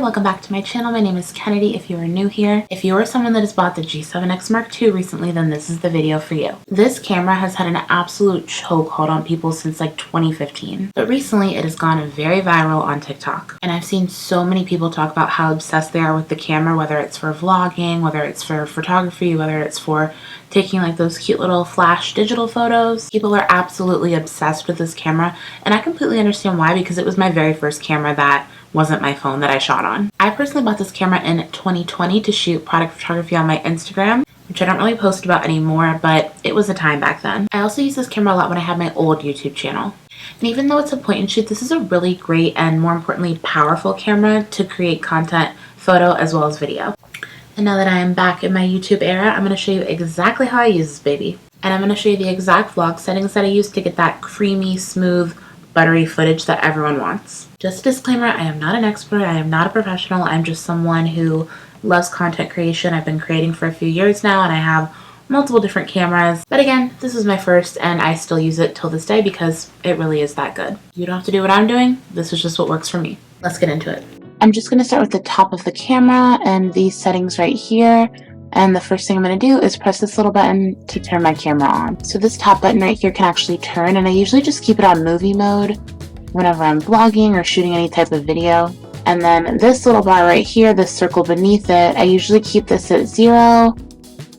welcome back to my channel. My name is Kennedy if you are new here. If you are someone that has bought the G7X Mark II recently, then this is the video for you. This camera has had an absolute chokehold on people since like 2015, but recently it has gone very viral on TikTok. And I've seen so many people talk about how obsessed they are with the camera, whether it's for vlogging, whether it's for photography, whether it's for taking like those cute little flash digital photos. People are absolutely obsessed with this camera, and I completely understand why, because it was my very first camera that wasn't my phone that I shot on. I personally bought this camera in 2020 to shoot product photography on my Instagram, which I don't really post about anymore, but it was a time back then. I also use this camera a lot when I had my old YouTube channel. And even though it's a point and shoot, this is a really great and more importantly powerful camera to create content, photo as well as video. And now that I am back in my YouTube era, I'm going to show you exactly how I use this baby. And I'm going to show you the exact vlog settings that I use to get that creamy, smooth, buttery footage that everyone wants. Just a disclaimer, I am not an expert, I am not a professional, I'm just someone who loves content creation. I've been creating for a few years now and I have multiple different cameras. But again, this is my first and I still use it till this day because it really is that good. You don't have to do what I'm doing, this is just what works for me. Let's get into it. I'm just going to start with the top of the camera and these settings right here. And the first thing I'm going to do is press this little button to turn my camera on. So this top button right here can actually turn, and I usually just keep it on movie mode whenever I'm vlogging or shooting any type of video. And then this little bar right here, this circle beneath it, I usually keep this at 0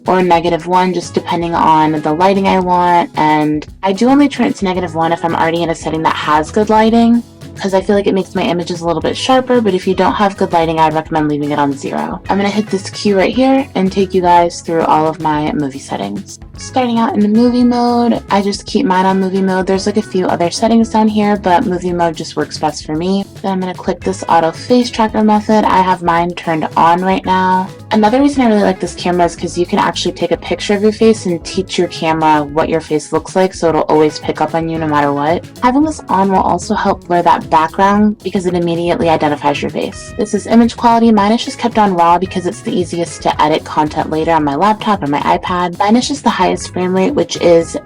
or -1, just depending on the lighting I want. And I do only turn it to -1 if I'm already in a setting that has good lighting, because I feel like it makes my images a little bit sharper. But if you don't have good lighting, I'd recommend leaving it on 0. I'm going to hit this Q right here and take you guys through all of my movie settings. Starting out in the movie mode, I just keep mine on movie mode. There's like a few other settings down here, but movie mode just works best for me. Then I'm going to click this auto face tracker method. I have mine turned on right now. Another reason I really like this camera is because you can actually take a picture of your face and teach your camera what your face looks like, so it'll always pick up on you no matter what. Having this on will also help blur that background because it immediately identifies your face. This is image quality. Mine is just kept on RAW because it's the easiest to edit content later on my laptop or my iPad. Mine is just the highest frame rate, which is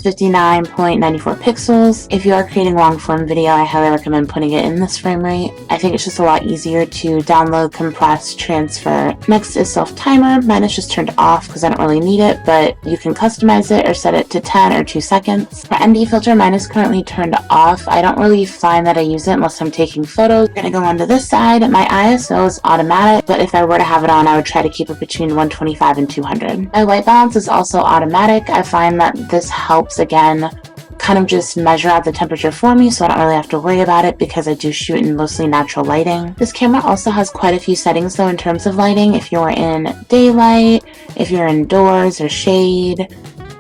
59.94 pixels. If you are creating long form video, I highly recommend putting it in this frame rate. I think it's just a lot easier to download, compress, transfer. Next is self timer. Mine is just turned off because I don't really need it, but you can customize it or set it to 10 or 2 seconds. For ND filter, mine is currently turned off. I don't really find that I use it unless I'm taking photos. I'm gonna go on to this side. My ISO is automatic, but if I were to have it on, I would try to keep it between 125 and 200. My white balance is also automatic. I find that this helps again kind of just measure out the temperature for me, so I don't really have to worry about it because I do shoot in mostly natural lighting. This camera also has quite a few settings though in terms of lighting. If you're in daylight, if you're indoors or shade,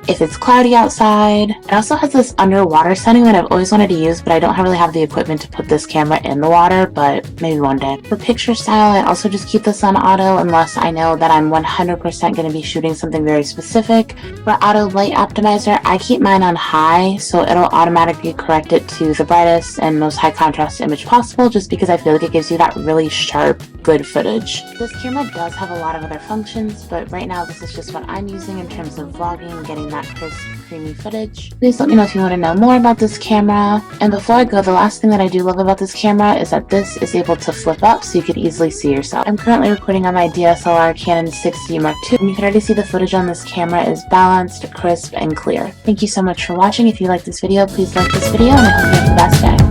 if it's cloudy outside. It also has this underwater setting that I've always wanted to use, but I don't really have the equipment to put this camera in the water, but maybe one day. For picture style, I also just keep this on auto unless I know that I'm 100% going to be shooting something very specific. For auto light optimizer, I keep mine on high, so it'll automatically correct it to the brightest and most high contrast image possible, just because I feel like it gives you that really sharp, good footage. This camera does have a lot of other functions, but right now this is just what I'm using in terms of vlogging and getting that crisp, creamy footage. Please let me know if you want to know more about this camera. And before I go, the last thing that I do love about this camera is that this is able to flip up so you can easily see yourself. I'm currently recording on my DSLR Canon G7X Mark II, and you can already see the footage on this camera is balanced, crisp, and clear. Thank you so much for watching. If you like this video, please like this video, and I hope you have the best day.